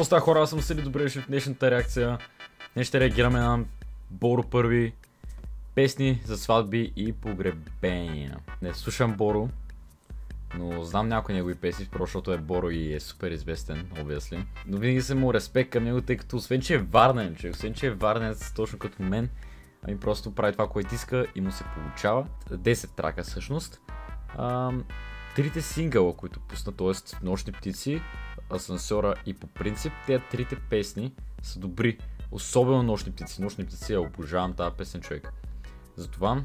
Какво става, хора? Аз съм Сили, добре дошли в днешната реакция. Днес ще реагираме на Боро първи. Песни за сватби и погребения. Не слушам Боро, но знам някои негови песни, защото е Боро и е супер известен, obviously. Но винаги съм му респект към него, тъй като освен че е варнен, освен че е варнец точно като мен, ами просто прави това, което иска и му се получава. 10 трака всъщност. Трите сингъла, които пусна, т.е. Нощни птици, Асансьора и по принцип, тези трите песни са добри. Особено Нощни птици. Нощни птици, я обожавам тази песен, човек. Затова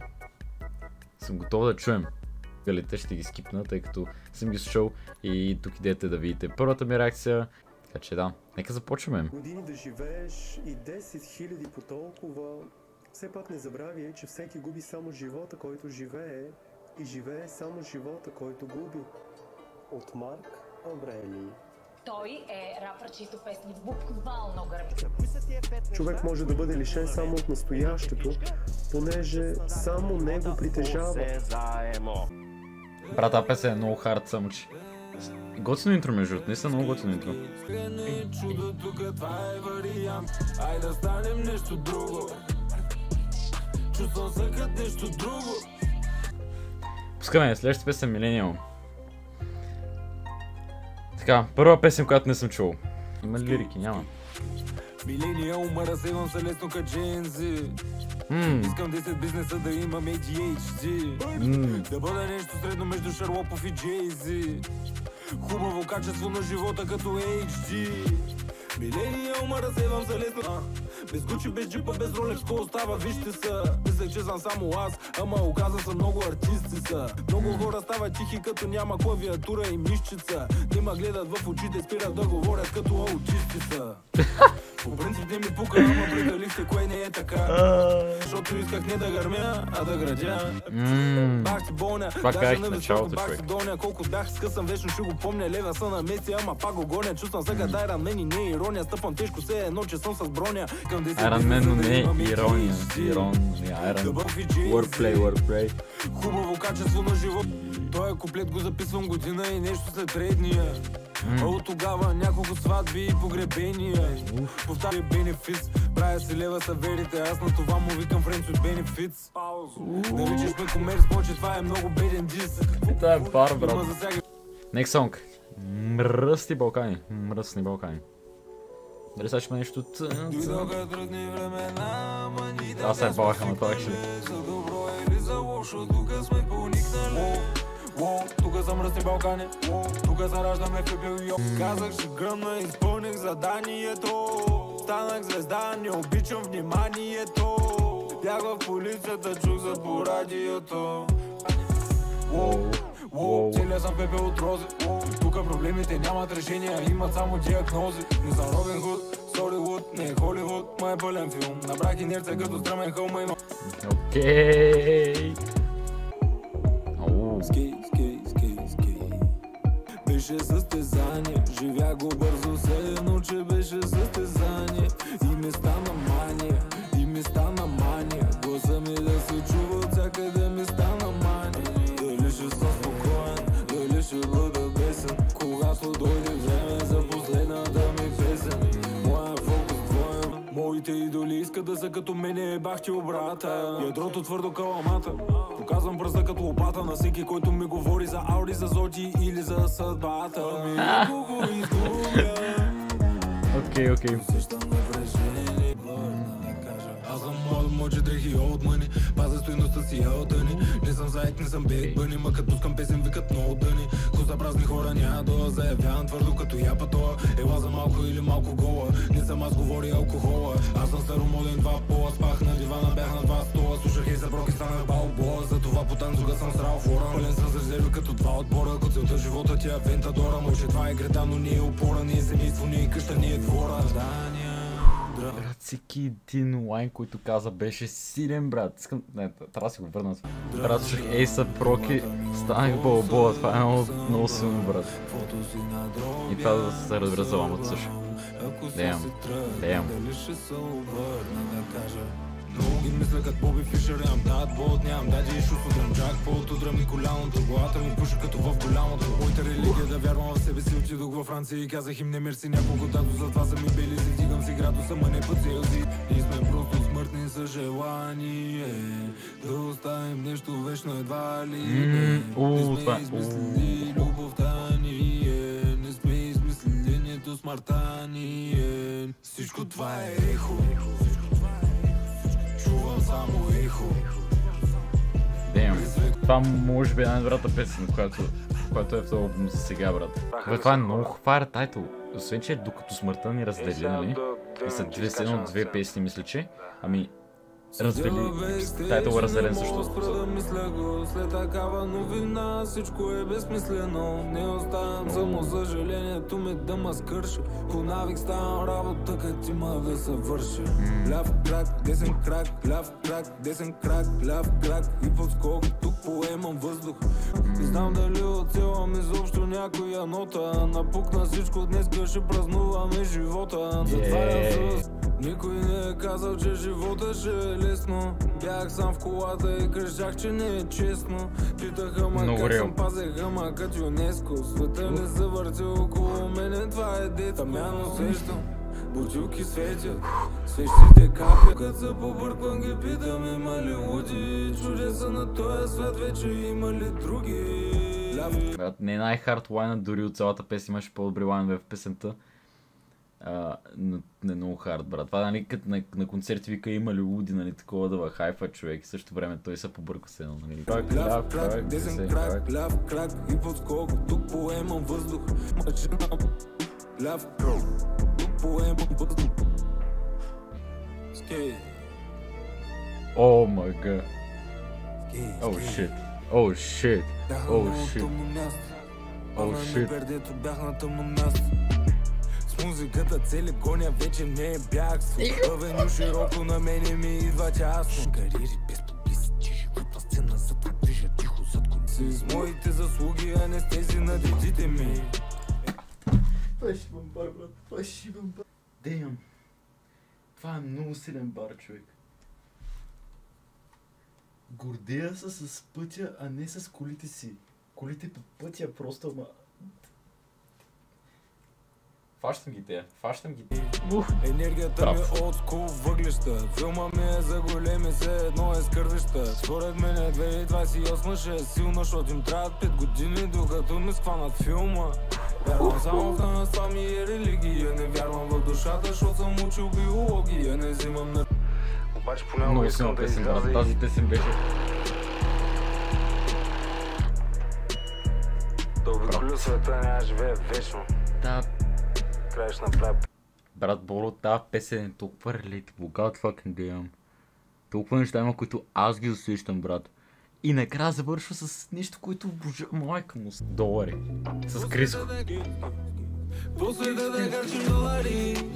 съм готов да чуем. Галите ще ги скипна, тъй като съм ги слушал и тук идете да видите първата ми реакция. Така че да, нека започваме. Години да живееш и 10 000 по толкова, все пак не забравяй, че всеки губи само живота, който живее, и живее само живота, който губи. От Марк Аврелий. Той е рапър, чието песни буквално гърмят. Човек може да бъде лишен само от настоящето, понеже само него притежава. Брат, тази песен е много хард, само че готино интро, между другото, наистина много готино интро. Пускаме следващата песен Millennium. Така, първа песен, която не съм чул. Има ли лирики? Няма. Millennium, разсейвам се лесно като Gen Z. Искам 10 бизнеса да имам ADHD. Да бъда нещо средно между Шарлопов и Jay-Z. Хубаво качество на живота като HD. Millennium, разсейвам се лесно. Без Гучи, без джипа, без Ролекс, ко остава, вижте са. Мислех, че съм само аз, ама оказа са много артисти са. Много хора стават тихи, като няма клавиатура и мишчица. Те ма гледат в очите, спират да говорят като аутисти са. По принцип не ми пука, ама прекалихте, кое не е така. Защото исках не да гърмя, а да градя. Бах си болня, даже на високо бах си долня. Колко бях скъсан, вечно ще го помня. Лева са на меси, ама пак го гоня. Чувствам се като Iron Man и не е ирония. Стъпвам тежко се едно, че съм с броня. Iron Man, но не е ирония. Wordplay. Хубаво качество на живот. Той куплет го записвам година и нещо след редния. А от тогава няколко сватби и погребения. Повтаря бенефис, правя си лева са верите. Аз на това му викам френц от бенефитс. Наричаш ме комерс, че това е много беден дис. Това е бар, брат. Next song. Мръсни Балкани. Мръсни Балкани. Дали сега ще има нещо Аз се балаха на това, actually. Тука са мръсни Балкани, тука се раждаме в пепел и казах, ще гръмна, изпълних заданието. Станах звезда, не обичам вниманието. Бях в полицията, чух за по радиото. Целия съм пепел от рози. Тука проблемите нямат решения, имат само диагнози. Не съм Робин Худ, Соливуд, не е Холивуд. Май е пълен филм, набрах инерция като стръмен хълма има. Окей. Ски. Беше състезание, живях го бързо, се едно, че беше състезание. И ми стана мания, гласа ми да се чува от всякъде ми стана мания. Дали ще съм спокоен, дали ще бъда бесен, когато дойде време за последната ми песен. Моя фокус двоен, моите идоли искат да са като мене, бах ти обрата. Ядрото твърдо каламата, показвам пръста като лопата на всеки, който ми говори за Ауди, за Зоти или за съдбата. Окей. Аз съм млад, моче дрехи от мъни, пазя стойността си елтъни. Не съм заек, не съм бейк бъни, ма като пускам песен викат много дъни. Коса празни хора няма да заявявам твърдо като япатоа. Ела за малко или малко гола, не съм аз говори алкохола. Аз съм старомоден, два пола, спах на дивана, бях на два стола. Слушах и за брок и станах балбола, затова по танцуга съм срал фора. Пълен съм за резерви като два отбора, като целта живота ти е Вентадора. Може това е грета, но не е опора, не е семейство, не е къща, не е двора. Брат, всеки един лайн, който каза, беше силен, брат. Искам... Не, трябва да си го върна. Брат, слушах A$AP Rocky, станах Балбола. Това е много силно, брат. И това да се разбира за ламата също. Damn. Много ги мисля като Боби Фишер, имам дат бот, нямам дади и шут, удрям джакпот, удрям ми коляното, главата ми пуша като в голямото. Моята религия да вярвам в себе си, отидох във Франция и казах им не мерси няколко тату, затова са ми бели, си дигам си градуса, ма не по целзи. Ние сме просто смъртни с желание, да оставим нещо вечно едва ли не. Не сме измислили любовта ни, не сме измислили нито смъртта ни. Всичко това е ехо, чувам само ехо. Това може би е най-добрата песен, която е в този албум за сега, брат. Това е много файр тайтъл. Освен, че докато смъртта ни раздели, нали? И са две песни, мисля, че. Ами, развели, тайтъл е разделен също. След такава новина всичко е безсмислено. Не оставям само съжалението ми да ма скърша. По навик ставам работа, като има да се върши. Ляв крак, десен крак, ляв крак, десен крак, ляв крак. И подскок тук поемам въздух. Не знам дали оцелвам изобщо някоя нота. Напукна всичко, днес ще празнуваме живота. Затварям с... Никой не е казал, че живота ще е лесно. Бях сам в колата и крещях, че не е честно. Питаха ма как съм пазеха, ма като ЮНЕСКО. Света не се върти около мене, това е дета. Мян усещам, бутилки светят, свещите капят. Като се побърквам ги питам, има ли луди? Чудеса на този свят, вече има ли други? Не е най-хард лайна, дори от цялата песен имаше по-добри лайнове в песента. Не много хард, брат. Това, нали, като на концерти вика има ли луди, нали, такова да хайфа човек и също време той се побърка се, нали. Ляв крак, десен крак, ляв крак и подскок, тук поемам въздух. Ляв крак, тук поемам въздух. Скей. О май гад. О шит. О шит. О шит. О шит. Бях на тъмно място. Музиката цели гоня, вече не е бягство. Пъвено широко на мене ми идва тясно. Кариери без подписи, че живота сцена за това движа тихо зад колиси. С моите заслуги, а не с тези на дедите ми. Това е шибан бар, брат. Това е шибан бар. Дейм. Това е много силен бар, човек. Гордея се с пътя, а не с колите си. Колите по пътя просто, ама... Фащам ги те. Енергията ми е олдскул въглища. Филма ми е за големи, все едно е скървища. Според мен 2028 ще е силна, защото им трябват 5 години, докато ми схванат филма. Вярвам само в нас, това ми е религия. Не вярвам в душата, защото съм учил биология. Не взимам на... Обаче понякога искам да изляза и... Тази песен беше... Да обиколя света, няма живее вечно. Да. Краеш направи. Брат Боро, тази песен е толкова relatable, God fucking damn. Толкова неща има, които аз ги усещам, брат. И накрая завършва с нещо, което боже, майка му. Долари. С Криско. После да харчим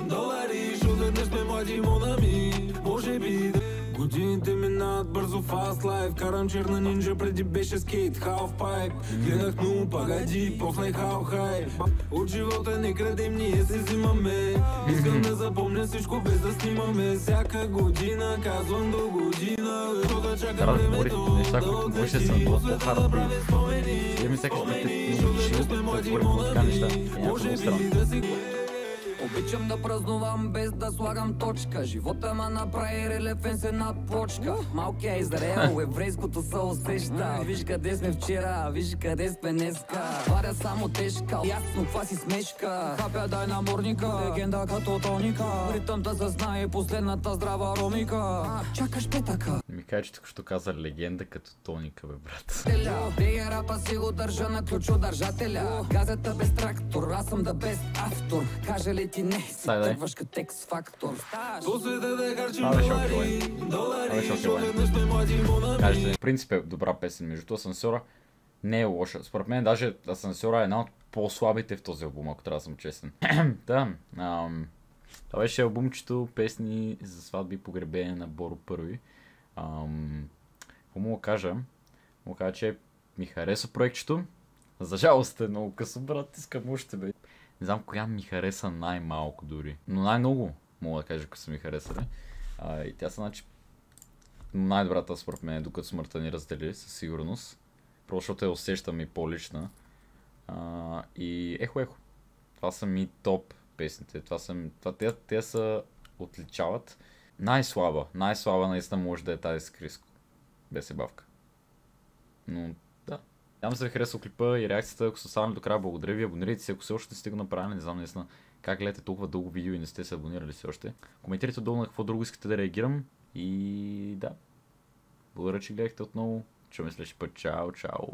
долари, защото днес сме млади монами. Може би годините минават бързо, fast life. Карам черна нинджа, преди беше скейт, half pipe. Гледах много пагади, после хал хай. От живота не крадем, ние се взимаме. Искам да запомня всичко без да снимаме. Всяка година, казвам до година. Да чакам времето, неща, които може да са по-хард. Я ми сякаш да те научил да говорим така неща. Някакво странно. Обичам да празнувам без да слагам точка. Живота ма направи релефен с една плочка. Малкия Израел, еврейското се усеща. Виж къде сме вчера, виж къде сме днеска. Варя само тежка, ясно това си смешка. Хапя дай наморника, легенда като тоника. Ритъмта се знае, последната здрава ромика. Чакаш петъка. Ми кажа, че току-що каза легенда като тоника, бе, брат. Бея рапа си го държа на ключодържателя. Газета без трактор, аз съм да без автор. Кажа ли ти не, си тръгваш като X-фактор. В принцип е добра песен, между Асансьора не е лоша. Според мен даже Асансьора е една от по-слабите в този албум, ако трябва да съм честен. Да, това беше албумчето песни за сватби и погребение на Боро Първи. Какво мога кажа? Мога кажа, че ми хареса проектчето. За жалост е много късно, брат, искам още, бе. Не знам коя ми хареса най-малко дори, но най-много мога да кажа, ако са ми харесали. И тя са, значи, най-добрата според мен, докато смъртта ни раздели, със сигурност. Просто защото я усещам и по-лична. И ехо. Това са ми топ песните. Те са отличават. Най-слаба наистина може да е тази с Криско. Без ебавка. Но да. Надявам се ви харесва клипа и реакцията. Ако са останали до края, благодаря ви. Абонирайте се, ако все още сте го направили. Не знам наистина как гледате толкова дълго видео и не сте се абонирали все още. Коментирайте долу на какво друго искате да реагирам. И да. Благодаря, че гледахте отново. Чуваме следващия път. Чао.